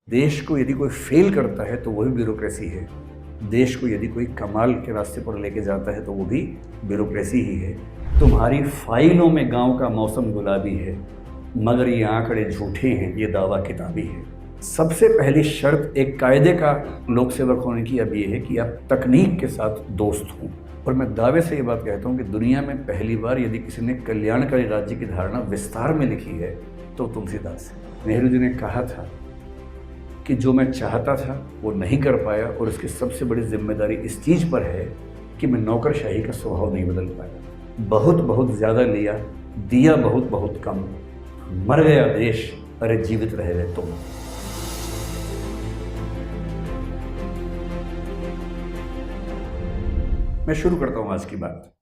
देश को यदि कोई फेल करता है तो वही ब्यूरोक्रेसी है। देश को यदि कोई कमाल के रास्ते पर लेके जाता है तो वो भी ब्यूरोक्रेसी ही है। तुम्हारी फाइलों में गांव का मौसम गुलाबी है, मगर ये आंकड़े झूठे हैं, ये दावा किताबी है। सबसे पहली शर्त एक कायदे का लोक सेवक होने की अब ये है कि आप तकनीक के साथ दोस्त हों। और मैं दावे से ये बात कहता हूँ कि दुनिया में पहली बार यदि किसी ने कल्याणकारी राज्य की धारणा विस्तार में लिखी है तो तुलसीदास है। नेहरू जी ने कहा था कि जो मैं चाहता था वो नहीं कर पाया, और इसकी सबसे बड़ी जिम्मेदारी इस चीज़ पर है कि मैं नौकरशाही का स्वभाव नहीं बदल पाया। बहुत बहुत ज़्यादा लिया, दिया बहुत बहुत कम, मर गया देश, अरे जीवित रह गए तुम। मैं शुरू करता हूँ आज की बात।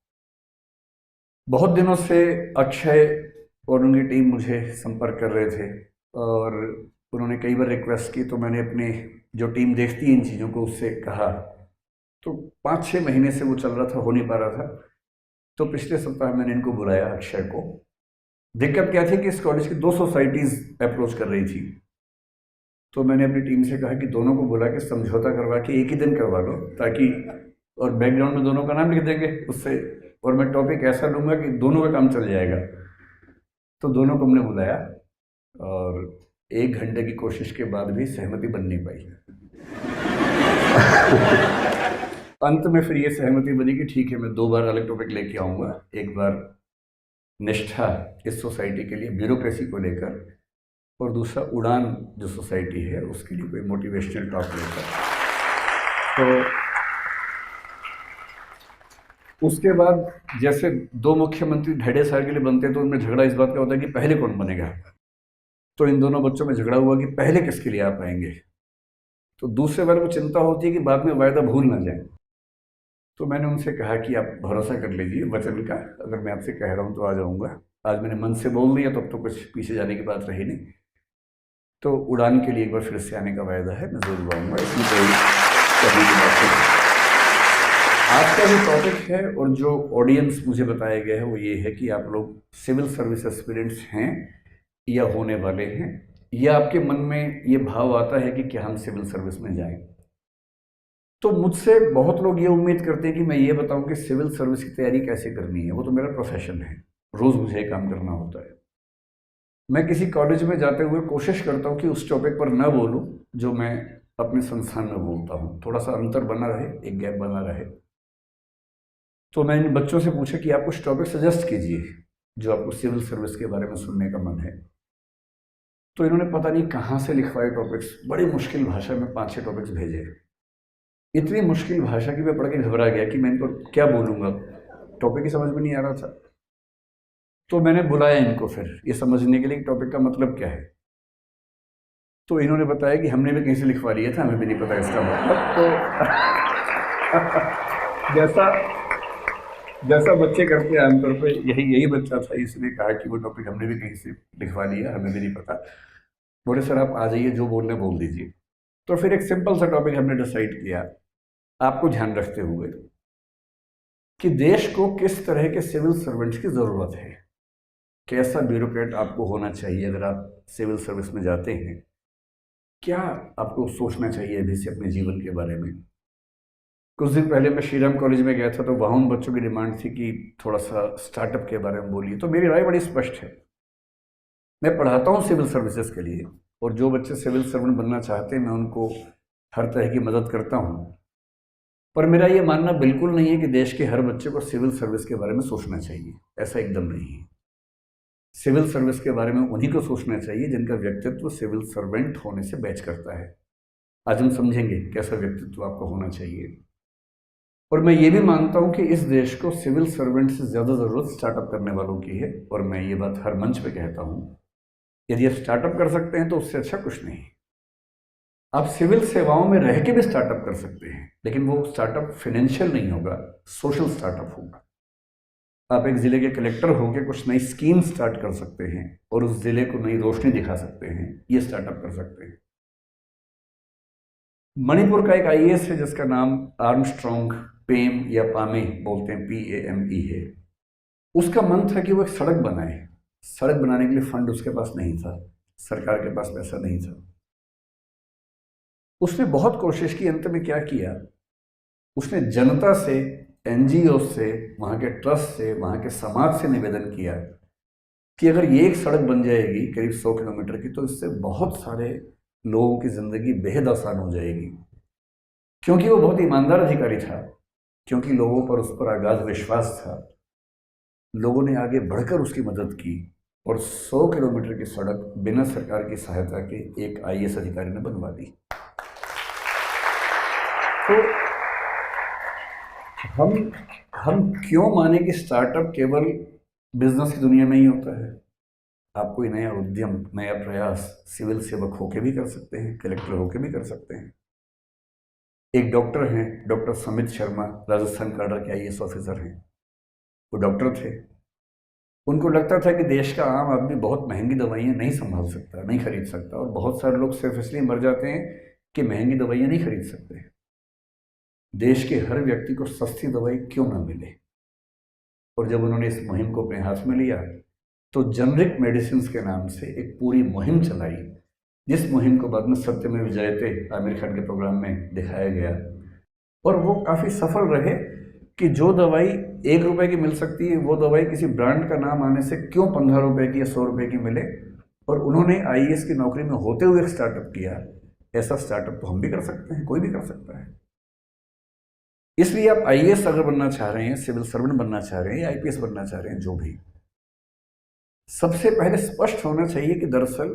बहुत दिनों से अक्षय और उनकी टीम मुझे संपर्क कर रहे थे और उन्होंने कई बार रिक्वेस्ट की, तो मैंने अपने जो टीम देखती है इन चीज़ों को उससे कहा। तो 5-6 महीने से वो चल रहा था, हो नहीं पा रहा था। तो पिछले सप्ताह मैंने इनको बुलाया, अक्षय को। दिक्कत क्या थी कि इस कॉलेज की 2 सोसाइटीज़ अप्रोच कर रही थी। तो मैंने अपनी टीम से कहा कि दोनों को बुला के समझौता करवा के एक ही दिन करवा लो, ताकि, और बैकग्राउंड में दोनों का नाम लिख देंगे उससे, और मैं टॉपिक ऐसा लूँगा कि दोनों का काम चल जाएगा। तो दोनों को हमने बुलाया और 1 घंटे की कोशिश के बाद भी सहमति बन नहीं पाई। अंत में फिर ये सहमति बनी कि ठीक है, मैं 2 बार अलग टॉपिक लेके आऊँगा। एक बार निष्ठा इस सोसाइटी के लिए ब्यूरोक्रेसी को लेकर, और दूसरा उड़ान जो सोसाइटी है उसके लिए कोई मोटिवेशनल टॉक लेकर। तो उसके बाद जैसे 2 मुख्यमंत्री ढेढ़े साल के लिए बनते हैं तो उनमें झगड़ा इस बात का होता है कि पहले कौन बनेगा। तो इन दोनों बच्चों में झगड़ा हुआ कि पहले किसके लिए आप आएंगे। तो दूसरे वाले को चिंता होती है कि बाद में वायदा भूल ना जाए। तो मैंने उनसे कहा कि आप भरोसा कर लीजिए वचन का, अगर मैं आपसे कह रहा हूँ तो आ जाऊँगा। आज मैंने मन से बोल दिया, तब तो कुछ पीछे जाने की बात रही नहीं। तो उड़ान के लिए एक बार फिर से आने का वायदा है, मैं ज़रूर आऊँगा, इसमें कोई करने की बात नहीं। आज का जो टॉपिक है और जो ऑडियंस मुझे बताया गया है वो ये है कि आप लोग सिविल सर्विस एस्पिरेंट्स हैं या होने वाले हैं, या आपके मन में ये भाव आता है कि क्या हम सिविल सर्विस में जाएं। तो मुझसे बहुत लोग ये उम्मीद करते हैं कि मैं ये बताऊं कि सिविल सर्विस की तैयारी कैसे करनी है। वो तो मेरा प्रोफेशन है, रोज़ मुझे ये काम करना होता है। मैं किसी कॉलेज में जाते हुए कोशिश करता हूँ कि उस टॉपिक पर न बोलूँ जो मैं अपने संस्थान में बोलता हूँ, थोड़ा सा अंतर बना रहे, एक गैप बना रहे। तो मैं इन बच्चों से पूछा कि आप कुछ टॉपिक सजेस्ट कीजिए जो आपको सिविल सर्विस के बारे में सुनने का मन है। तो इन्होंने पता नहीं कहाँ से लिखवाए टॉपिक्स, बड़ी मुश्किल भाषा में 5-6 टॉपिक्स भेजे। इतनी मुश्किल भाषा की मैं पढ़ के घबरा गया कि मैं इनको क्या बोलूँगा, टॉपिक ही समझ में नहीं आ रहा था। तो मैंने बुलाया इनको फिर ये समझने के लिए कि टॉपिक का मतलब क्या है। तो इन्होंने बताया कि हमने भी कहीं से लिखवा लिया था, हमें भी नहीं पता इसका मतलब। तो जैसा जैसा बच्चे करते हैं आमतौर पर, यही बच्चा था, इसने कहा कि वो टॉपिक हमने भी कहीं से लिखवा लिया, हमें भी नहीं पता। बोले सर आप आ जाइए, जो बोलने बोल दीजिए। तो फिर एक सिंपल सा टॉपिक हमने डिसाइड किया, आपको ध्यान रखते हुए कि देश को किस तरह के सिविल सर्वेंट्स की ज़रूरत है, कैसा ब्यूरोक्रेट आपको होना चाहिए अगर आप सिविल सर्विस में जाते हैं, क्या आपको सोचना चाहिए अभी से अपने जीवन के बारे में। कुछ दिन पहले मैं श्रीराम कॉलेज में गया था, तो वहाँ उन बच्चों की डिमांड थी कि थोड़ा सा स्टार्टअप के बारे में बोलिए। तो मेरी राय बड़ी स्पष्ट है, मैं पढ़ाता हूँ सिविल सर्विसेज के लिए, और जो बच्चे सिविल सर्वेंट बनना चाहते हैं मैं उनको हर तरह की मदद करता हूँ। पर मेरा ये मानना बिल्कुल नहीं है कि देश के हर बच्चे को सिविल सर्विस के बारे में सोचना चाहिए, ऐसा एकदम नहीं है। सिविल सर्विस के बारे में उन्हीं को सोचना चाहिए जिनका व्यक्तित्व सिविल सर्वेंट होने से बैच करता है। आज हम समझेंगे कैसा व्यक्तित्व आपको होना चाहिए। और मैं ये भी मानता हूँ कि इस देश को सिविल सर्वेंट से ज़्यादा ज़रूरत स्टार्टअप करने वालों की है, और मैं ये बात हर मंच पे कहता हूँ। यदि आप स्टार्टअप कर सकते हैं तो उससे अच्छा कुछ नहीं। आप सिविल सेवाओं में रह के भी स्टार्टअप कर सकते हैं, लेकिन वो स्टार्टअप फाइनेंशियल नहीं होगा, सोशल स्टार्टअप होगा। आप एक ज़िले के कलेक्टर होकर कुछ नई स्कीम स्टार्ट कर सकते हैं और उस ज़िले को नई रोशनी दिखा सकते हैं, ये स्टार्टअप कर सकते हैं। मणिपुर का एक आईएएस है जिसका नाम आर्मस्ट्रॉन्ग पेम या पामे बोलते हैं, PAME है। उसका मन था कि वो एक सड़क बनाए। सड़क बनाने के लिए फंड उसके पास नहीं था, सरकार के पास पैसा नहीं था। उसने बहुत कोशिश की, अंत में क्या किया, उसने जनता से, एनजीओ से, वहाँ के ट्रस्ट से, वहाँ के समाज से निवेदन किया कि अगर ये एक सड़क बन जाएगी करीब 100 किलोमीटर की, तो इससे बहुत सारे लोगों की ज़िंदगी बेहद आसान हो जाएगी। क्योंकि वो बहुत ईमानदार अधिकारी था, क्योंकि लोगों पर उस पर अगाध विश्वास था, लोगों ने आगे बढ़कर उसकी मदद की और 100 किलोमीटर की सड़क बिना सरकार की सहायता के एक आईएएस अधिकारी ने बनवा दी। तो हम क्यों माने कि स्टार्टअप केवल बिजनेस की दुनिया में ही होता है? आप कोई नया उद्यम, नया प्रयास सिविल सेवक होके भी कर सकते हैं, कलेक्टर होके भी कर सकते हैं। एक डॉक्टर हैं, डॉक्टर समित शर्मा, राजस्थान कैडर के आईएएस ऑफिसर हैं। वो डॉक्टर थे, उनको लगता था कि देश का आम आदमी बहुत महंगी दवाइयाँ नहीं संभाल सकता, नहीं खरीद सकता, और बहुत सारे लोग सिर्फ इसलिए मर जाते हैं कि महंगी दवाइयाँ नहीं खरीद सकते। देश के हर व्यक्ति को सस्ती दवाई क्यों ना मिले? और जब उन्होंने इस मुहिम को अपने हाथ में लिया तो जेनरिक मेडिसिन के नाम से एक पूरी मुहिम चलाई, जिस मुहिम को बाद में सत्यमेव जयते आमिर खान के प्रोग्राम में दिखाया गया। और वो काफ़ी सफल रहे कि जो दवाई 1 रुपए की मिल सकती है, वो दवाई किसी ब्रांड का नाम आने से क्यों 15 रुपए की या 100 रुपए की मिले। और उन्होंने आईएएस की नौकरी में होते हुए एक स्टार्टअप किया। ऐसा स्टार्टअप तो हम भी कर सकते हैं, कोई भी कर सकता है। इसलिए आप आईएएस अगर बनना चाह रहे हैं, सिविल सर्वेंट बनना चाह रहे हैं या आईपीएस बनना चाह रहे हैं, जो भी, सबसे पहले स्पष्ट होना चाहिए कि दरअसल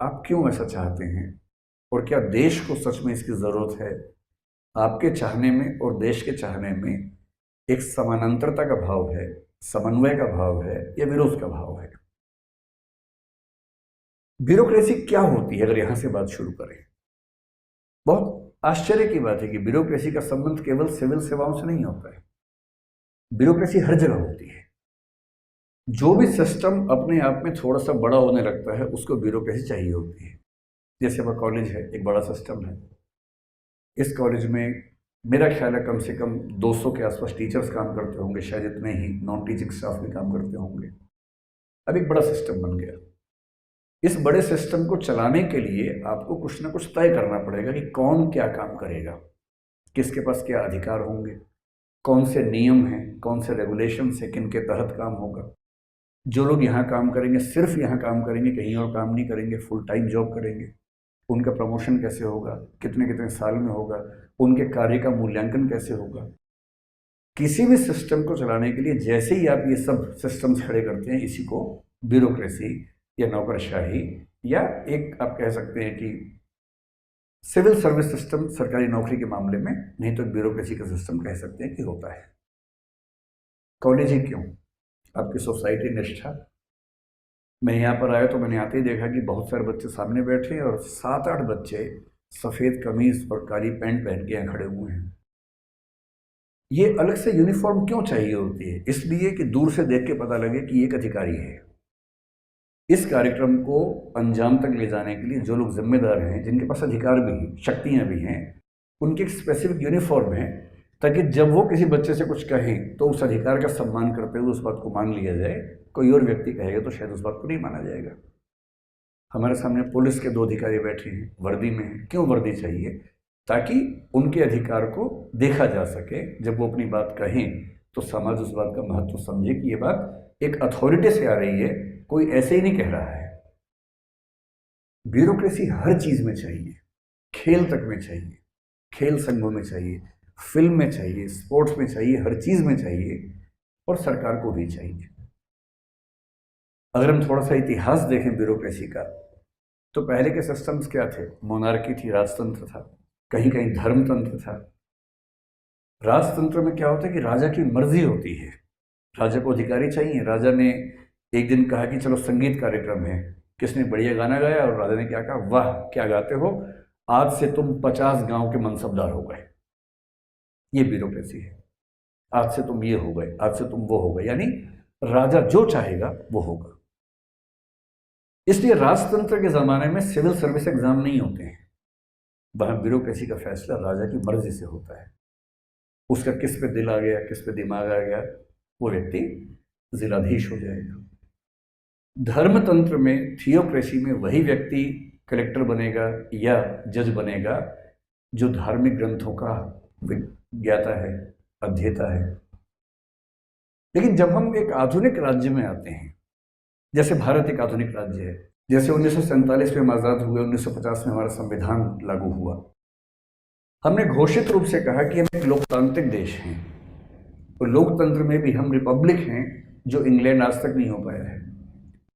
आप क्यों ऐसा चाहते हैं और क्या देश को सच में इसकी ज़रूरत है। आपके चाहने में और देश के चाहने में एक समानांतरता का भाव है, समन्वय का भाव है या विरोध का भाव है। ब्यूरोक्रेसी क्या होती है, अगर यहां से बात शुरू करें? बहुत आश्चर्य की बात है कि ब्यूरोक्रेसी का संबंध केवल सिविल सेवाओं से नहीं होता है। ब्यूरोक्रेसी हर जगह होती है। जो भी सिस्टम अपने आप में थोड़ा सा बड़ा होने लगता है उसको ब्यूरोक्रेसी चाहिए होती है। जैसे वह कॉलेज है, एक बड़ा सिस्टम है। इस कॉलेज में मेरा ख्याल है कम से कम 200 के आसपास टीचर्स काम करते होंगे, शायद इतने ही नॉन टीचिंग स्टाफ भी काम करते होंगे। अब एक बड़ा सिस्टम बन गया। इस बड़े सिस्टम को चलाने के लिए आपको कुछ ना कुछ तय करना पड़ेगा कि कौन क्या काम करेगा, किसके पास क्या अधिकार होंगे, कौन से नियम हैं, कौन से रेगुलेशंस हैं, किन के तहत काम होगा। जो लोग यहाँ काम करेंगे सिर्फ यहाँ काम करेंगे, कहीं और काम नहीं करेंगे, फुल टाइम जॉब करेंगे, उनका प्रमोशन कैसे होगा, कितने कितने साल में होगा, उनके कार्य का मूल्यांकन कैसे होगा। किसी भी सिस्टम को चलाने के लिए जैसे ही आप ये सब सिस्टम्स खड़े करते हैं, इसी को ब्यूरोक्रेसी या नौकरशाही या एक आप कह सकते हैं कि सिविल सर्विस सिस्टम सरकारी नौकरी के मामले में, नहीं तो ब्यूरोक्रेसी का सिस्टम कह सकते हैं कि होता है। कॉलेज ही क्यों, आपकी सोसाइटी निष्ठा। मैं यहाँ पर आया तो मैंने आते ही देखा कि बहुत सारे बच्चे सामने बैठे हैं और 7-8 बच्चे सफ़ेद कमीज और काली पैंट पहन के यहाँ खड़े हुए हैं। ये अलग से यूनिफॉर्म क्यों चाहिए होती है? इसलिए कि दूर से देख के पता लगे कि एक अधिकारी है। इस कार्यक्रम को अंजाम तक ले जाने के लिए जो लोग जिम्मेदार हैं, जिनके पास अधिकार भी हैं, शक्तियाँ भी हैं, उनकी एक स्पेसिफिक यूनिफॉर्म है, ताकि जब वो किसी बच्चे से कुछ कहें तो उस अधिकार का सम्मान करते हुए उस बात को मान लिया जाए। कोई और व्यक्ति कहेगा तो शायद उस बात को नहीं माना जाएगा। हमारे सामने पुलिस के 2 अधिकारी बैठे हैं, वर्दी में हैं। क्यों वर्दी चाहिए? ताकि उनके अधिकार को देखा जा सके। जब वो अपनी बात कहें तो समाज उस बात का महत्व समझे कि ये बात एक अथॉरिटी से आ रही है, कोई ऐसे ही नहीं कह रहा है। ब्यूरोक्रेसी हर चीज़ में चाहिए, खेल तक में चाहिए, खेल संघों में चाहिए, फिल्म में चाहिए, स्पोर्ट्स में चाहिए, हर चीज़ में चाहिए, और सरकार को भी चाहिए। अगर हम थोड़ा सा इतिहास देखें ब्यूरोक्रेसी का, तो पहले के सिस्टम्स क्या थे? मोनार्की थी, राजतंत्र था, कहीं कहीं धर्मतंत्र था। राजतंत्र में क्या होता है कि राजा की मर्जी होती है, राजा को अधिकारी चाहिए। राजा ने एक दिन कहा कि चलो संगीत कार्यक्रम है, किसने बढ़िया गाना गाया और राजा ने क्या कहा, वाह क्या गाते हो, आज से तुम 50 गांव के मनसबदार हो गए। ये ब्यूरोक्रेसी है। आज से तुम ये हो गए, आज से तुम वो हो गए, यानी राजा जो चाहेगा वो होगा। इसलिए राजतंत्र के ज़माने में सिविल सर्विस एग्जाम नहीं होते हैं। वहाँ ब्यूरोक्रेसी का फैसला राजा की मर्जी से होता है। उसका किस पे दिल आ गया, किस पे दिमाग आ गया, वो व्यक्ति जिलाधीश हो जाएगा। धर्मतंत्र में, थियोक्रेसी में, वही व्यक्ति कलेक्टर बनेगा या जज बनेगा जो धार्मिक ग्रंथों का ज्ञाता है, अध्येता है। लेकिन जब हम एक आधुनिक राज्य में आते हैं, जैसे भारत एक आधुनिक राज्य है, जैसे 1947 में हम आज़ाद हुए, 1950 में हमारा संविधान लागू हुआ, हमने घोषित रूप से कहा कि हम एक लोकतांत्रिक देश हैं, और लोकतंत्र में भी हम रिपब्लिक हैं, जो इंग्लैंड आज तक नहीं हो पाया है,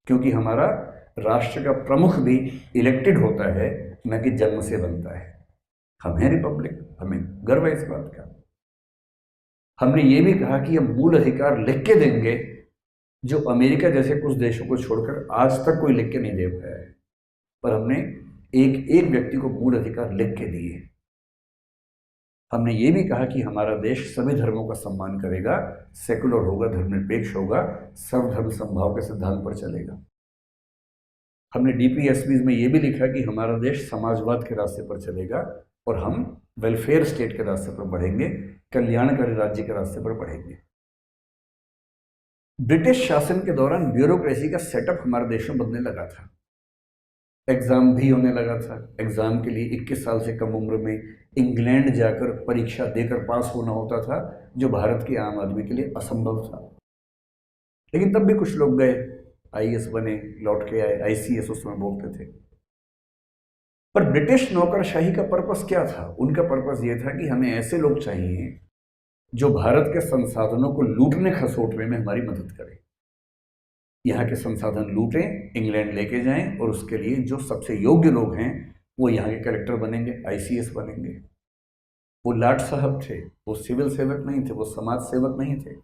क्योंकि हमारा राष्ट्र का प्रमुख भी इलेक्टेड होता है, न कि जन्म से बनता है। हम हैं रिपब्लिक, हमें गर्व है इस बात का। हमने ये भी कहा कि हम मूल अधिकार लिख के देंगे, जो अमेरिका जैसे कुछ देशों को छोड़कर आज तक कोई लिख के नहीं दे पाया है, पर हमने एक एक व्यक्ति को मूल अधिकार लिख के दिए। हमने ये भी कहा कि हमारा देश सभी धर्मों का सम्मान करेगा, सेकुलर होगा, धर्मनिरपेक्ष होगा, सर्वधर्म समभाव के सिद्धांत पर चलेगा। हमने डीपीएसबी में ये भी लिखा कि हमारा देश समाजवाद के रास्ते पर चलेगा, और हम वेलफेयर स्टेट के रास्ते पर बढ़ेंगे, कल्याणकारी राज्य के रास्ते पर बढ़ेंगे। ब्रिटिश शासन के दौरान ब्यूरोक्रेसी का सेटअप हमारे देश में बनने लगा था। एग्जाम भी होने लगा था। एग्जाम के लिए 21 साल से कम उम्र में इंग्लैंड जाकर परीक्षा देकर पास होना होता था, जो भारत के आम आदमी के लिए असंभव था। लेकिन तब भी कुछ लोग गए, आईएएस बने, लौट के आए, आईसीएस उस समय बोलते थे। पर ब्रिटिश नौकरशाही का पर्पस क्या था? उनका पर्पस ये था कि हमें ऐसे लोग चाहिए जो भारत के संसाधनों को लूटने खसोटने में हमारी मदद करें। यहाँ के संसाधन लूटें, इंग्लैंड लेके जाएं, और उसके लिए जो सबसे योग्य लोग हैं वो यहाँ के कलेक्टर बनेंगे, आईसीएस बनेंगे। वो लाट साहब थे, वो सिविल सेवक नहीं थे, वो समाज सेवक नहीं थे।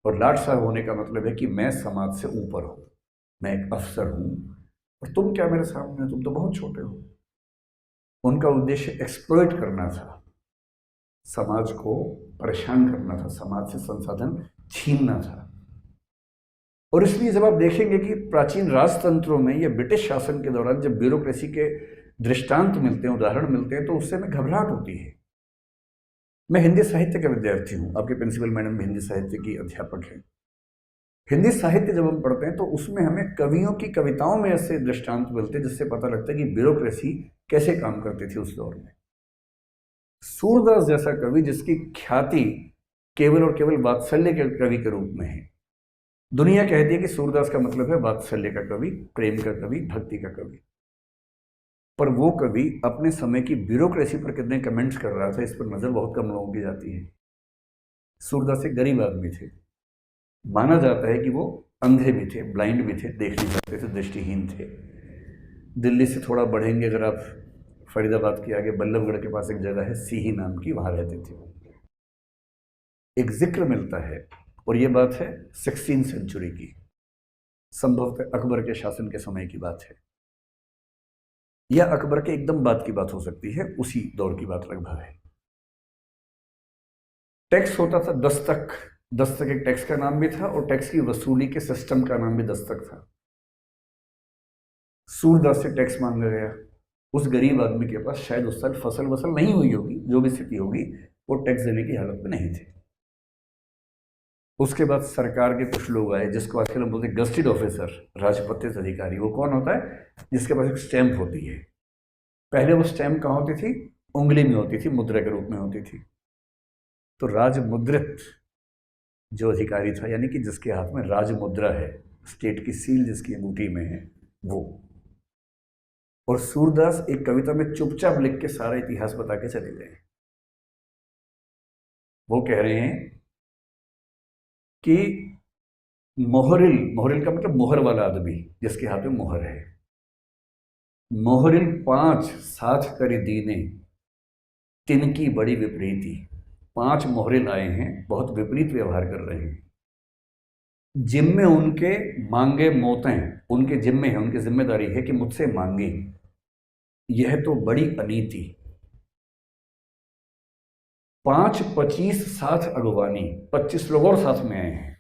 और लाट साहब होने का मतलब है कि मैं समाज से ऊपर हूँ, मैं एक अफसर हूँ, और तुम क्या मेरे सामने, तुम तो बहुत छोटे हो। उनका उद्देश्य एक्सप्लॉइट करना था, समाज को परेशान करना था, समाज से संसाधन छीनना था। और इसलिए जब आप देखेंगे कि प्राचीन राजतंत्रों में या ब्रिटिश शासन के दौरान जब ब्यूरोक्रेसी के दृष्टांत मिलते हैं, उदाहरण मिलते हैं, तो उससे हमें घबराहट होती है। मैं हिंदी साहित्य का विद्यार्थी हूँ, आपके प्रिंसिपल मैडम भी हिंदी साहित्य की अध्यापक हैं। हिंदी साहित्य जब हम पढ़ते हैं तो उसमें हमें कवियों की कविताओं में ऐसे दृष्टांत मिलते हैं जिससे पता लगता है कि ब्यूरोक्रेसी कैसे काम करती थी उस दौर में। सूरदास जैसा कवि, जिसकी ख्याति केवल और केवल वात्सल्य के कवि के रूप में है, दुनिया कहती है कि सूरदास का मतलब है वात्सल्य का कवि, प्रेम का कवि, भक्ति का कवि। पर वो कवि अपने समय की ब्यूरोक्रेसी पर कितने कमेंट्स कर रहा था, इस पर नजर बहुत कम लोगों की जाती है। सूरदास एक गरीब आदमी थे, माना जाता है कि वो अंधे भी थे, ब्लाइंड भी थे, देख नहीं सकते थे, दृष्टिहीन थे। दिल्ली से थोड़ा बढ़ेंगे अगर आप, फरीदाबाद के आगे बल्लभगढ़ के पास एक जगह है सीही नाम की, वहां रहते थे। एक जिक्र मिलता है, और ये बात है 16वीं सेंचुरी की, संभवतः अकबर के शासन के समय की बात है, या अकबर के एकदम बाद की बात हो सकती है, उसी दौर की बात लगभग है। टैक्स होता था दस्तक। दस्तक एक टैक्स का नाम भी था, और टैक्स की वसूली के सिस्टम का नाम भी दस्तक था। सूरदास से टैक्स मांगा गया। उस गरीब आदमी के पास शायद उस साल फसल वसल नहीं हुई होगी, जो भी स्थिति होगी, वो टैक्स देने की हालत में नहीं थे। उसके बाद सरकार के कुछ लोग आए, जिसको आजकल हम बोलते हैं गस्टेड ऑफिसर, राजपत्रित अधिकारी। वो कौन होता है? जिसके पास एक स्टैंप होती है। पहले वो स्टैंप कहाँ होती थी? उंगली में होती थी, मुद्रा के रूप में होती थी। तो राजमुद्रित जो अधिकारी था, यानी कि जिसके हाथ में राजमुद्रा है, स्टेट की सील जिसकी अंगूठी में है, वो। और सूरदास एक कविता में चुपचाप लिख के सारा इतिहास बता के चले गए। वो कह रहे हैं कि मोहरिल, मोहरिल का मतलब मोहर वाला आदमी, जिसके हाथ में मोहर है, मोहरिल 5 साथ करी दीने तिनकी बड़ी विपरीती। 5 मोहरिल आए हैं, बहुत विपरीत व्यवहार कर रहे हैं। जिम्मे उनके मांगे मोतें, उनके जिम्मे है, उनकी जिम्मेदारी है कि मुझसे मांगे। यह तो बड़ी अनीति। 5 25 साथ अगवानी, 25 लोग और साथ में आए हैं।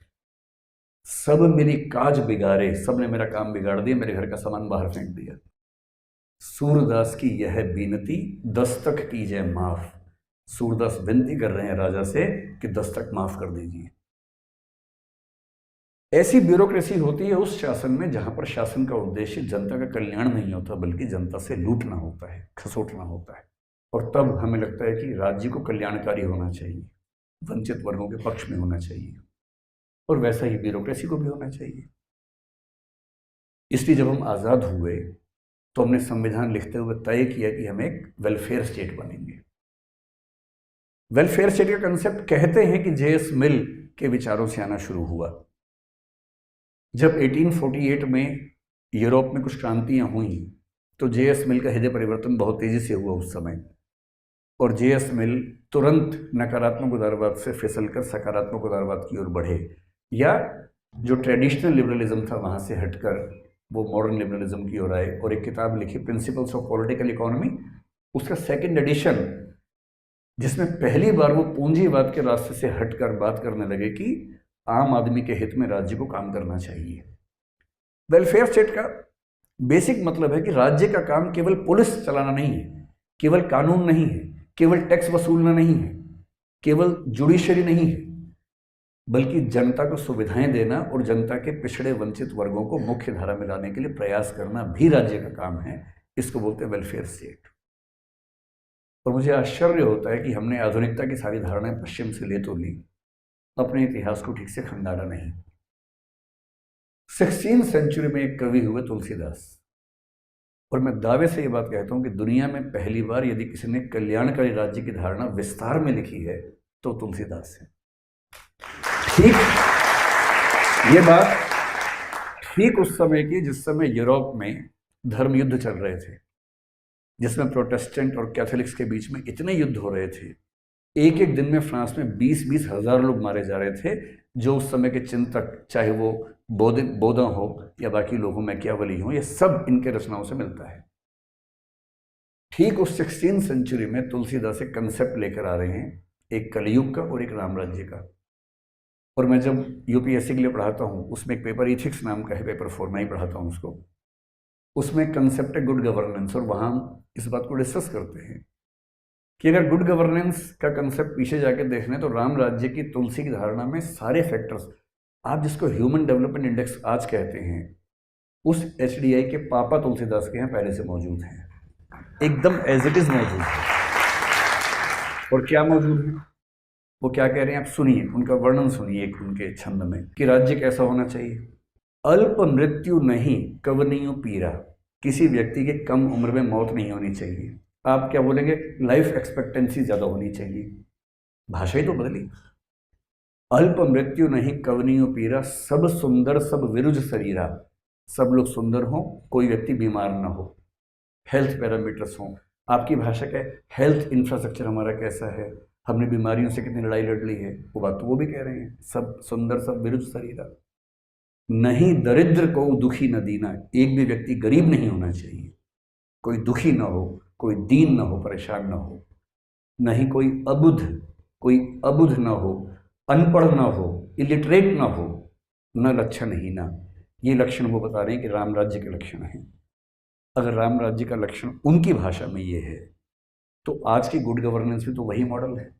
सब मेरी काज बिगाड़े, सब ने मेरा काम बिगाड़ दिया, मेरे घर का सामान बाहर फेंक दिया। सूरदास की यह बीनती दस्तक कीजिए माफ। सूरदास विनती कर रहे हैं राजा से कि दस्तक माफ कर दीजिए। ऐसी ब्यूरोक्रेसी होती है उस शासन में जहां पर शासन का उद्देश्य जनता का कल्याण नहीं होता, बल्कि जनता से लूटना होता है, खसोटना होता है। और तब हमें लगता है कि राज्य को कल्याणकारी होना चाहिए, वंचित वर्गों के पक्ष में होना चाहिए, और वैसा ही ब्यूरोक्रेसी को भी होना चाहिए। इसलिए जब हम आज़ाद हुए तो हमने संविधान लिखते हुए तय किया कि हम एक वेलफेयर स्टेट बनेंगे। वेलफेयर स्टेट का कंसेप्ट कहते हैं कि जेएस मिल के विचारों से आना शुरू हुआ। जब 1848 में यूरोप में कुछ क्रांतियां हुई तो जेएस मिल का हृदय परिवर्तन बहुत तेजी से हुआ उस समय, और जेएस मिल तुरंत नकारात्मक उदारवाद से फिसलकर सकारात्मक उदारवाद की ओर बढ़े, या जो ट्रेडिशनल लिबरलिज्म था वहां से हटकर वो मॉडर्न लिबरलिज्म की ओर आए और एक किताब लिखी प्रिंसिपल्स ऑफ पॉलिटिकल इकोनॉमी। उसका सेकंड एडिशन, जिसमें पहली बार वो पूंजीवाद के रास्ते से हटकर बात करने लगे कि आम आदमी के हित में राज्य को काम करना चाहिए। वेलफेयर स्टेट का बेसिक मतलब है कि राज्य का काम केवल पुलिस चलाना नहीं है, केवल कानून नहीं है, केवल टैक्स वसूलना नहीं है, केवल जुडिशरी नहीं है, बल्कि जनता को सुविधाएं देना और जनता के पिछड़े वंचित वर्गों को मुख्य धारा में लाने के लिए प्रयास करना भी राज्य का काम है। इसको बोलते हैं वेलफेयर स्टेट। और मुझे आश्चर्य होता है कि हमने आधुनिकता की सारी धारणाएं पश्चिम से ले तो ली, अपने इतिहास को ठीक से खंगाला नहीं। 16वीं सेंचुरी में एक कवि हुए तुलसीदास, और मैं दावे से ये बात कहता हूं कि दुनिया में पहली बार यदि किसी ने कल्याणकारी राज्य की धारणा विस्तार में लिखी है तो तुलसीदास है। ठीक ये बात ठीक उस समय की जिस समय यूरोप में धर्म युद्ध चल रहे थे, जिसमें प्रोटेस्टेंट और कैथोलिक्स के बीच में इतने युद्ध हो रहे थे। एक एक दिन में फ्रांस में 20-20 हज़ार लोग मारे जा रहे थे, जो उस समय के चिंतक, चाहे वो बोधा हो या बाकी लोगों में मैकियावेली हो, ये सब इनके रचनाओं से मिलता है। ठीक उस 16वीं सेंचुरी में तुलसीदास एक कंसेप्ट लेकर आ रहे हैं, एक कलयुग का और एक राम राज्य का। और मैं जब यूपीएससी के लिए पढ़ाता हूँ, उसमें एक पेपर इथिक्स नाम का है, पेपर 4 में ही पढ़ाता हूँ उसको। उसमें कंसेप्ट है गुड गवर्नेंस, और वहाँ हम इस बात को डिस्कस करते हैं कि अगर गुड गवर्नेंस का कंसेप्ट पीछे जाके देखने तो राम राज्य की तुलसी की धारणा में सारे फैक्टर्स, आप जिसको ह्यूमन डेवलपमेंट इंडेक्स आज कहते हैं, उस HDI के पापा तुलसीदास के यहाँ पहले से मौजूद हैं, एकदम एज इट इज मौजूद है। और क्या मौजूद है, वो क्या कह रहे हैं आप सुनिए, उनका वर्णन सुनिए एक उनके छंद में कि राज्य कैसा होना चाहिए। अल्प मृत्यु नहीं कवनियों पीरा, किसी व्यक्ति के कम उम्र में मौत नहीं होनी चाहिए। आप क्या बोलेंगे, लाइफ एक्सपेक्टेंसी ज्यादा होनी चाहिए। भाषा ही तो बदली। अल्प मृत्यु नहीं कवनियों पीरा, सब सुंदर सब विरुज शरीरा, सब लोग सुंदर हो, कोई व्यक्ति बीमार ना हो, हेल्थ पैरामीटर्स हों। आपकी भाषा का हेल्थ इंफ्रास्ट्रक्चर हमारा कैसा है, हमने बीमारियों से कितनी लड़ाई लड़ ली है, वो बात तो वो भी कह रहे हैं, सब सुंदर सब विरुज शरीरा। नहीं दरिद्र को दुखी न दीना, एक भी व्यक्ति गरीब नहीं होना चाहिए, कोई दुखी ना हो, कोई दीन ना हो, परेशान ना हो। नहीं कोई अबुध ना हो, अनपढ़ ना हो, इलिटरेट ना हो, न लक्षणहीना। ये लक्षण वो बता रहे हैं कि राम राज्य के लक्षण हैं। अगर राम राज्य का लक्षण उनकी भाषा में ये है तो आज की गुड गवर्नेंस भी तो वही मॉडल है।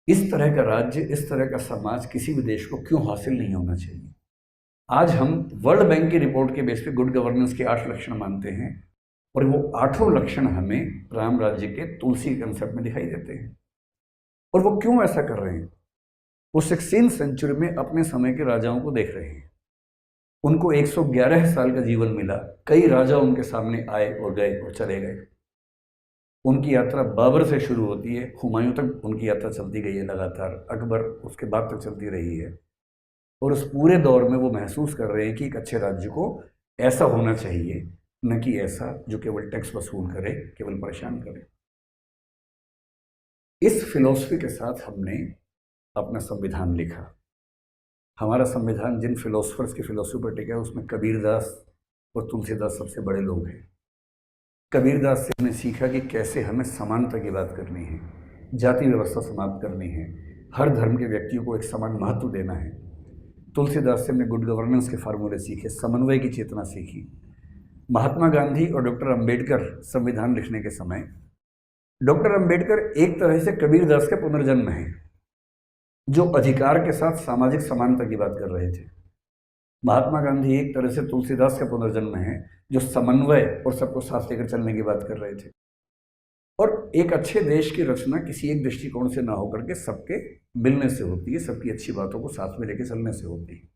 इस तरह का राज्य, इस तरह का समाज किसी भी देश को क्यों हासिल नहीं होना चाहिए। आज हम वर्ल्ड बैंक की रिपोर्ट के बेस पे गुड गवर्नेंस के 8 लक्षण मानते हैं, और वो 8 लक्षण हमें राम राज्य के तुलसी कंसेप्ट में दिखाई देते हैं। और वो क्यों ऐसा कर रहे हैं, वो 16वीं सेंचुरी में अपने समय के राजाओं को देख रहे हैं। उनको 111 साल का जीवन मिला, कई राजा उनके सामने आए और गए और चले गए। उनकी यात्रा बाबर से शुरू होती है, हुमायूं तक उनकी यात्रा चलती गई है लगातार, अकबर उसके बाद तक चलती रही है। और उस पूरे दौर में वो महसूस कर रहे हैं कि एक अच्छे राज्य को ऐसा होना चाहिए, न कि ऐसा जो केवल टैक्स वसूल करे, केवल परेशान करे। इस फिलॉसफी के साथ हमने अपना संविधान लिखा। हमारा संविधान जिन फिलोसफर्स की फिलोसफी पर टिका है उसमें कबीरदास और तुलसीदास सबसे बड़े लोग हैं। कबीरदास से हमने सीखा कि कैसे हमें समानता की बात करनी है, जाति व्यवस्था समाप्त करनी है, हर धर्म के व्यक्तियों को एक समान महत्व देना है। तुलसीदास से हमने गुड गवर्नेंस के फार्मूले सीखे, समन्वय की चेतना सीखी। महात्मा गांधी और डॉक्टर अंबेडकर संविधान लिखने के समय, डॉक्टर अंबेडकर एक तरह से कबीरदास के पुनर्जन्म हैं, जो अधिकार के साथ सामाजिक समानता की बात कर रहे थे। महात्मा गांधी एक तरह से तुलसीदास का पुनर्जन्म है, जो समन्वय और सबको साथ लेकर चलने की बात कर रहे थे। और एक अच्छे देश की रचना किसी एक दृष्टिकोण से ना होकर के सबके मिलने से होती है, सबकी अच्छी बातों को साथ में लेके चलने से होती है।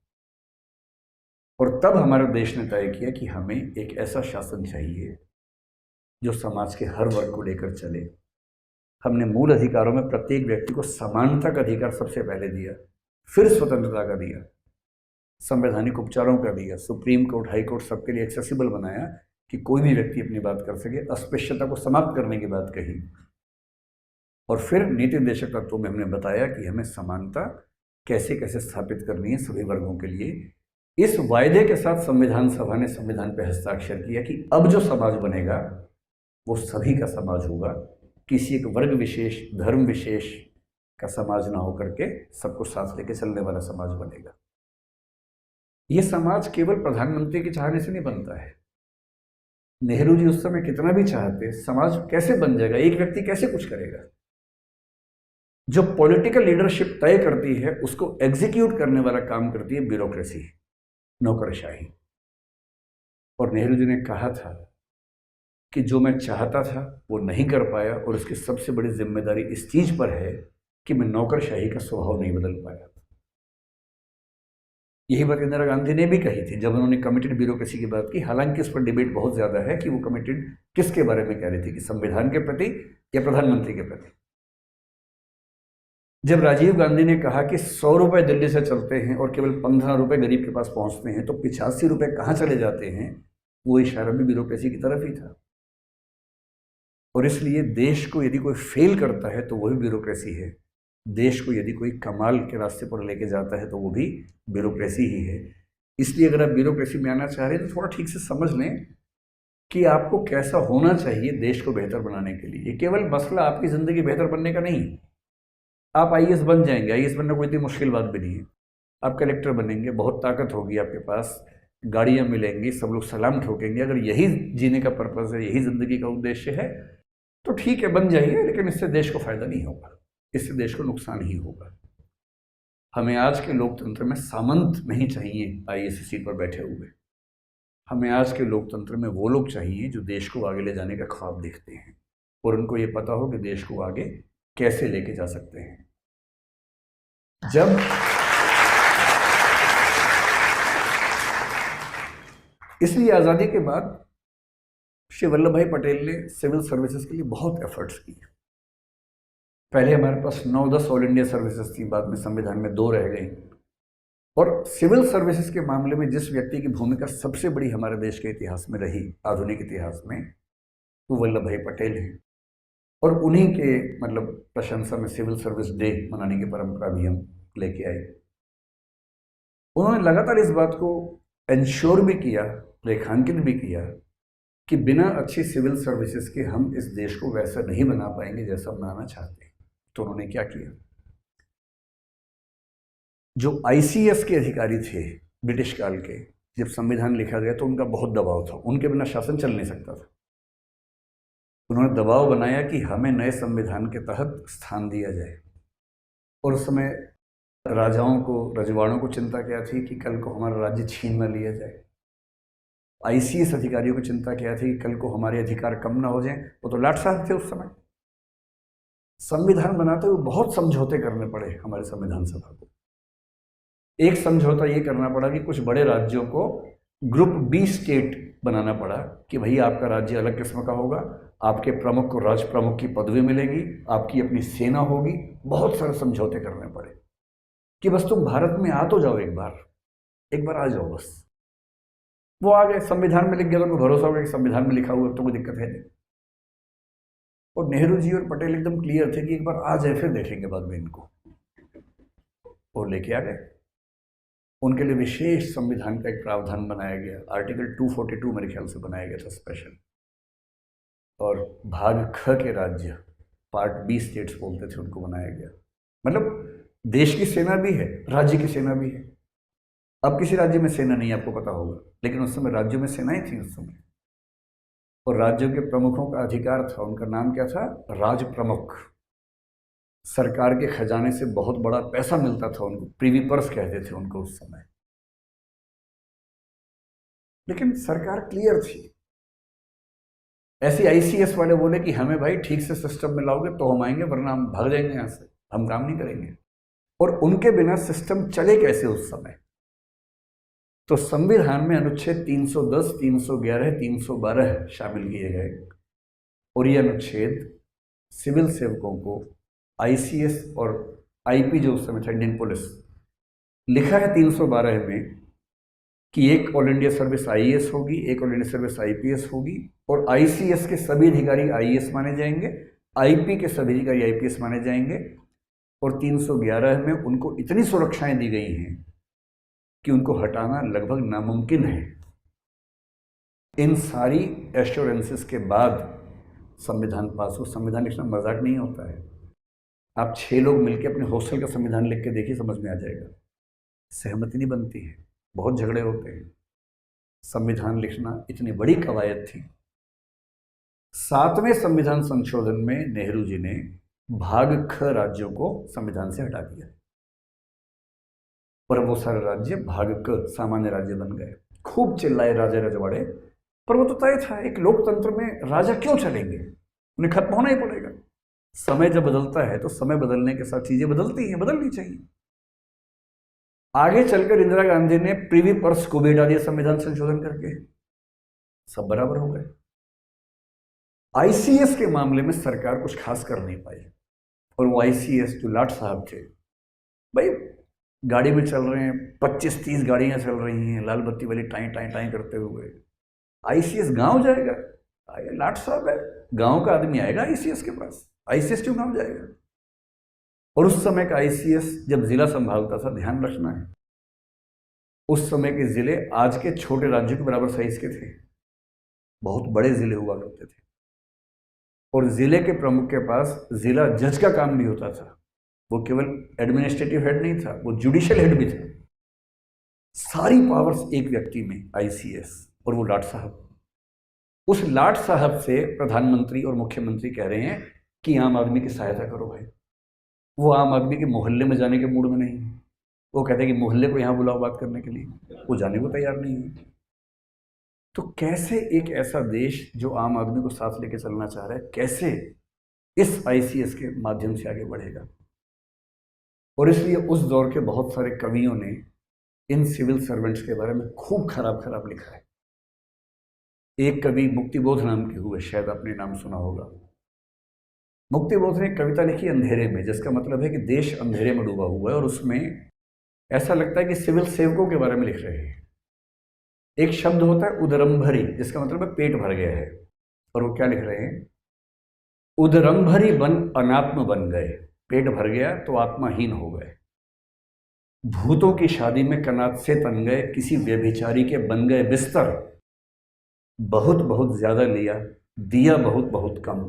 और तब हमारे देश ने तय किया कि हमें एक ऐसा शासन चाहिए जो समाज के हर वर्ग को लेकर चले। हमने मूल अधिकारों में प्रत्येक व्यक्ति को समानता का अधिकार सबसे पहले दिया, फिर स्वतंत्रता का दिया, संवैधानिक उपचारों का दिया, सुप्रीम कोर्ट, हाई कोर्ट सबके लिए एक्सेसिबल बनाया कि कोई भी व्यक्ति अपनी बात कर सके, अस्पृश्यता को समाप्त करने की बात कही। और फिर नीति निर्देशक तत्वों में हमने बताया कि हमें समानता कैसे कैसे स्थापित करनी है सभी वर्गों के लिए। इस वायदे के साथ संविधान सभा ने संविधान पर हस्ताक्षर किया कि अब जो समाज बनेगा वो सभी का समाज होगा, किसी एक वर्ग विशेष, धर्म विशेष का समाज ना होकर के सबको साथ लेके चलने वाला समाज बनेगा। ये समाज केवल प्रधानमंत्री के चाहने से नहीं बनता है। नेहरू जी उस समय कितना भी चाहते, समाज कैसे बन जाएगा, एक व्यक्ति कैसे कुछ करेगा। जो पॉलिटिकल लीडरशिप तय करती है उसको एग्जीक्यूट करने वाला काम करती है ब्यूरोक्रेसी, नौकरशाही। और नेहरू जी ने कहा था कि जो मैं चाहता था वो नहीं कर पाया, और उसकी सबसे बड़ी जिम्मेदारी इस चीज पर है कि मैं नौकरशाही का स्वभाव नहीं बदल पाया। यही बात इंदिरा गांधी ने भी कही थी जब उन्होंने कमिटेड ब्यूरोक्रेसी की बात की। हालांकि इस पर डिबेट बहुत ज्यादा है कि वो कमिटेड किसके बारे में कह रही थी, कि संविधान के प्रति या प्रधानमंत्री के प्रति। जब राजीव गांधी ने कहा कि 100 रुपए दिल्ली से चलते हैं और केवल 15 रुपए गरीब के पास पहुंचते हैं, तो 85 रुपए कहाँ चले जाते हैं, वो इशारा भी ब्यूरोक्रेसी की तरफ ही था। और इसलिए देश को यदि कोई फेल करता है तो वही ब्यूरोक्रेसी है, देश को यदि कोई कमाल के रास्ते पर लेके जाता है तो वो भी ब्यूरोक्रेसी ही है। इसलिए अगर आप ब्यूरोक्रेसी में आना चाह रहे हैं तो थोड़ा ठीक से समझ लें कि आपको कैसा होना चाहिए देश को बेहतर बनाने के लिए। ये केवल मसला आपकी ज़िंदगी बेहतर बनने का नहीं। आप आईएएस बन जाएंगे, आईएएस बनना कोई इतनी मुश्किल बात भी नहीं है। आप कलेक्टर बनेंगे, बहुत ताकत होगी आपके पास, गाड़ियाँ मिलेंगी, सब लोग सलाम ठोकेंगे। अगर यही जीने का पर्पज़ है, यही ज़िंदगी का उद्देश्य है तो ठीक है, बन जाइए, लेकिन इससे देश को फायदा नहीं होगा, इससे देश को नुकसान ही होगा। हमें आज के लोकतंत्र में सामंत नहीं चाहिए आईएएस सीट पर बैठे हुए। हमें आज के लोकतंत्र में वो लोग चाहिए जो देश को आगे ले जाने का ख्वाब देखते हैं और उनको ये पता हो कि देश को आगे कैसे लेके जा सकते हैं। जब इसलिए आज़ादी के बाद श्री वल्लभ भाई पटेल ने सिविल सर्विसेज के लिए बहुत एफर्ट्स किए। पहले हमारे पास 9-10 ऑल इंडिया सर्विसेज थी, बाद में संविधान में 2 रह गई। और सिविल सर्विसेज के मामले में जिस व्यक्ति की भूमिका सबसे बड़ी हमारे देश के इतिहास में रही, आधुनिक इतिहास में, वो वल्लभ भाई पटेल हैं। और उन्हीं के प्रशंसा में सिविल सर्विस डे मनाने की परंपरा भी हम लेके आए। उन्होंने लगातार इस बात को इंश्योर भी किया, रेखांकित भी किया कि बिना अच्छी सिविल सर्विसेज के हम इस देश को वैसा नहीं बना पाएंगे जैसा बनाना चाहते हैं। तो उन्होंने क्या किया, जो आईसीएस के अधिकारी थे ब्रिटिश काल के, जब संविधान लिखा गया तो उनका बहुत दबाव था, उनके बिना शासन चल नहीं सकता था। उन्होंने दबाव बनाया कि हमें नए संविधान के तहत स्थान दिया जाए। और उस समय राजाओं को, रजवाड़ों को चिंता क्या थी कि कल को हमारा राज्य छीन न लिया जाए। आईसीएस अधिकारियों को चिंता क्या थी कि कल को हमारे अधिकार कम ना हो जाएं। वो तो लाट साहब थे उस समय। संविधान बनाते हुए बहुत समझौते करने पड़े हमारे संविधान सभा को। एक समझौता ये करना पड़ा कि कुछ बड़े राज्यों को ग्रुप बी स्टेट बनाना पड़ा कि भाई आपका राज्य अलग किस्म का होगा, आपके प्रमुख को राज प्रमुख की पदवी मिलेगी, आपकी अपनी सेना होगी। बहुत सारे समझौते करने पड़े कि बस तुम भारत में आ तो जाओ, एक बार आ जाओ बस। वो आ गए, संविधान में लिख गया तो उनको भरोसा हो गया कि संविधान में लिखा हुआ तो कोई दिक्कत है नहीं। और नेहरू जी और पटेल एकदम क्लियर थे कि एक बार आ जाए फिर देखेंगे बाद में इनको, और लेके आ गए। उनके लिए विशेष संविधान का एक प्रावधान बनाया गया, आर्टिकल 242 मेरे ख्याल से बनाया गया था स्पेशल। और भाग ख के राज्य, पार्ट बी स्टेट्स बोलते थे, उनको बनाया गया। देश की सेना भी है, राज्य की सेना भी है। अब किसी राज्य में सेना नहीं, आपको पता होगा, लेकिन उस समय राज्यों में सेनाएं थी उस समय। और राज्यों के प्रमुखों का अधिकार था, उनका नाम क्या था, राज प्रमुख। सरकार के खजाने से बहुत बड़ा पैसा मिलता था उनको, प्रीवी पर्स कहते थे उनको उस समय। लेकिन सरकार क्लियर थी, ऐसे आईसीएस वाले बोले कि हमें भाई ठीक से सिस्टम में लाओगे तो हम आएंगे, वरना हम भाग जाएंगे यहाँ से, हम काम नहीं करेंगे। और उनके बिना सिस्टम चले कैसे उस समय? तो संविधान में अनुच्छेद 310, 311, 312 शामिल किए गए और ये अनुच्छेद सिविल सेवकों को आईसीएस और आईपी जो उस समय था इंडियन पुलिस, लिखा है 312 में कि एक ऑल इंडिया सर्विस आईएएस होगी, एक ऑल इंडिया सर्विस आईपीएस होगी, और आईसीएस के सभी अधिकारी आईएएस माने जाएंगे, आईपी के सभी अधिकारी आईपीएस माने जाएंगे। और 311 में उनको इतनी सुरक्षाएं दी गई हैं कि उनको हटाना लगभग नामुमकिन है। इन सारी एश्योरेंसेस के बाद संविधान पास हो। संविधान लिखना मजाक नहीं होता है। आप 6 लोग मिलकर अपने हॉस्टल का संविधान लिख के देखिए, समझ में आ जाएगा। सहमति नहीं बनती है, बहुत झगड़े होते हैं। संविधान लिखना इतनी बड़ी कवायद थी। 7वें संविधान संशोधन में नेहरू जी ने भाग ख राज्यों को संविधान से हटा दिया और वो सारे राज्य भाग क सामान्य राज्य बन गए। खूब चिल्लाए राजे रजवाड़े, पर वो तो तय था, एक लोकतंत्र में राजा क्यों चलेंगे, उन्हें खत्म होना ही पड़ेगा। समय जब बदलता है तो समय बदलने के साथ चीजें बदलती हैं, बदलनी चाहिए। आगे चलकर इंदिरा गांधी ने प्रीवी पर्स को भी हटा दिया संविधान संशोधन करके, सब बराबर हो गए। आईसीएस के मामले में सरकार कुछ खास कर नहीं पाई और वो आईसीएस जो लाट साहब थे, भाई गाड़ी में चल रहे हैं, 25-30 गाड़ियां चल रही हैं लाल बत्ती वाली टाई टाई टाई करते हुए, आईसीएस गांव जाएगा? लाट साहब है, गांव का आदमी आएगा आईसीएस के पास? आईसीएस क्यों गांव जाएगा? और उस समय का आईसीएस जब जिला संभालता था, ध्यान रखना है, उस समय के जिले आज के छोटे राज्यों के बराबर साइज के थे, बहुत बड़े जिले हुआ करते थे। और जिले के प्रमुख के पास जिला जज का काम भी होता था, वो केवल एडमिनिस्ट्रेटिव हेड नहीं था, वो जुडिशियल हेड भी था। सारी पावर्स एक व्यक्ति में, आईसीएस, और वो लाट साहब। उस लाट साहब से प्रधानमंत्री और मुख्यमंत्री कह रहे हैं कि आम आदमी की सहायता करो भाई। वो आम आदमी के मोहल्ले में जाने के मूड में नहीं है। वो कहते हैं कि मोहल्ले को यहाँ बुलाओ बात करने के लिए, वो जाने को तैयार नहीं है। तो कैसे एक ऐसा देश जो आम आदमी को साथ लेके चलना चाह रहा है, कैसे इस आईसीएस के माध्यम से आगे बढ़ेगा? और इसलिए उस दौर के बहुत सारे कवियों ने इन सिविल सर्वेंट्स के बारे में खूब खराब खराब लिखा है। एक कवि मुक्तिबोध नाम के हुए, शायद आपने नाम सुना होगा। मुक्तिबोध ने एक कविता लिखी अंधेरे में, जिसका मतलब है कि देश अंधेरे में डूबा हुआ है, और उसमें ऐसा लगता है कि सिविल सेवकों के बारे में लिख रहे हैं। एक शब्द होता है उदरंभरी, जिसका मतलब है पेट भर गया है, और वो क्या लिख रहे हैं? उदरंभरी बन अनात्म बन गए, पेट भर गया तो आत्माहीन हो गए। भूतों की शादी में कनात से तन गए, किसी व्यभिचारी के बन गए बिस्तर। बहुत बहुत ज्यादा लिया, दिया बहुत बहुत कम,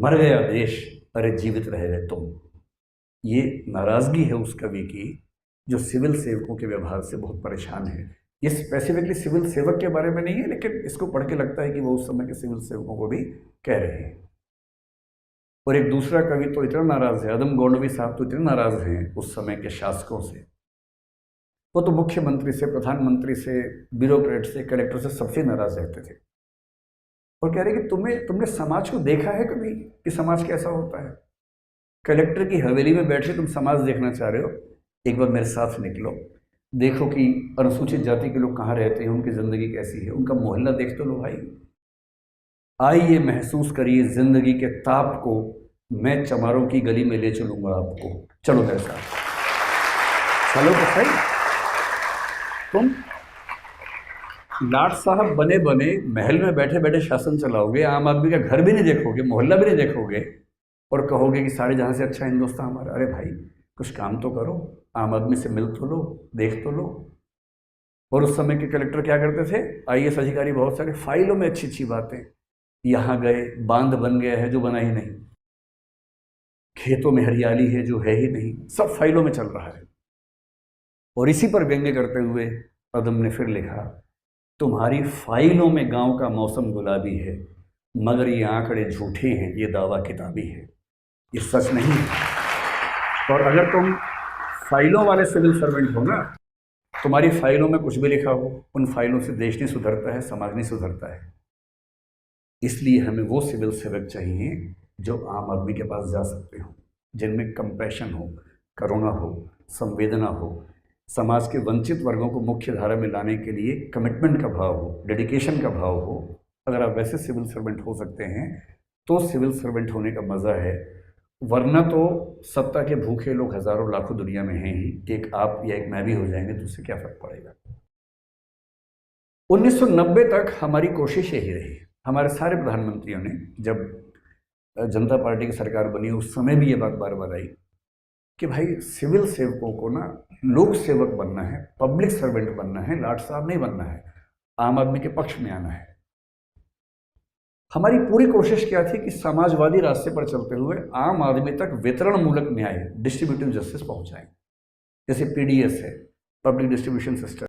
मर गया देश, अरे जीवित रह गए तुम। ये नाराजगी है उस कवि की जो सिविल सेवकों के व्यवहार से बहुत परेशान है। ये स्पेसिफिकली सिविल सेवक के बारे में नहीं है, लेकिन इसको पढ़ के लगता है कि वो उस समय के सिविल सेवकों को भी कह रहे हैं। और एक दूसरा कवि तो इतना नाराज है, अदम गोंडवी साहब तो इतने नाराज हैं उस समय के शासकों से। वो तो मुख्यमंत्री से, प्रधानमंत्री से, ब्यूरोक्रेट से, कलेक्टर से, सबसे नाराज रहते थे और कह रहे कि तुमने समाज को देखा है कभी कि समाज कैसा होता है? कलेक्टर की हवेली में बैठ के तुम समाज देखना चाह रहे हो, एक बार मेरे साथ निकलो, देखो कि अनुसूचित जाति के लोग कहाँ रहते हैं, उनकी ज़िंदगी कैसी है, उनका मोहल्ला देख तो लो भाई। आइए महसूस करिए जिंदगी के ताप को, मैं चमारों की गली में ले चलूंगा आपको, चलो मेरे साथ, चलो तो सही। तुम लाट साहब बने बने महल में बैठे बैठे शासन चलाओगे, आम आदमी का घर भी नहीं देखोगे, मोहल्ला भी नहीं देखोगे, और कहोगे कि सारे जहां से अच्छा हिंदुस्तान हमारा। अरे भाई कुछ काम तो करो, आम आदमी से मिल तो लो, देख तो लो। और उस समय के कलेक्टर क्या करते थे, आईएएस अधिकारी बहुत सारे, फाइलों में अच्छी अच्छी बातें, यहाँ गए बांध बन गया है जो बना ही नहीं, खेतों में हरियाली है जो है ही नहीं, सब फाइलों में चल रहा है। और इसी पर व्यंग्य करते हुए अदम ने फिर लिखा, तुम्हारी फाइलों में गांव का मौसम गुलाबी है, मगर ये आंकड़े झूठे हैं, ये दावा किताबी है, ये सच नहीं है। और अगर तुम फाइलों वाले सिविल सर्वेंट हो ना, तुम्हारी फाइलों में कुछ भी लिखा हो, उन फाइलों से देश नहीं सुधरता है, समाज नहीं सुधरता है। इसलिए हमें वो सिविल सेवक चाहिए जो आम आदमी के पास जा सकते हो, जिनमें कंपैशन हो, करुणा हो, संवेदना हो, समाज के वंचित वर्गों को मुख्य धारा में लाने के लिए कमिटमेंट का भाव हो, डेडिकेशन का भाव हो। अगर आप वैसे सिविल सर्वेंट हो सकते हैं तो सिविल सर्वेंट होने का मज़ा है, वरना तो सत्ता के भूखे लोग हज़ारों लाखों दुनिया में हैं ही, एक आप या एक मैं भी हो जाएंगे तो उससे क्या फ़र्क पड़ेगा। 1990 तक हमारी कोशिश यही रही, हमारे सारे प्रधानमंत्रियों ने, जब जनता पार्टी की सरकार बनी उस समय भी ये बात बार बार आई कि भाई सिविल सेवकों को ना लोक सेवक बनना है, पब्लिक सर्वेंट बनना है, लाट साहब नहीं बनना है, आम आदमी के पक्ष में आना है। हमारी पूरी कोशिश क्या थी कि समाजवादी रास्ते पर चलते हुए आम आदमी तक वितरण मूलक न्याय, डिस्ट्रीब्यूटिव जस्टिस पहुंचाएं, जैसे पीडीएस है, पब्लिक डिस्ट्रीब्यूशन सिस्टम।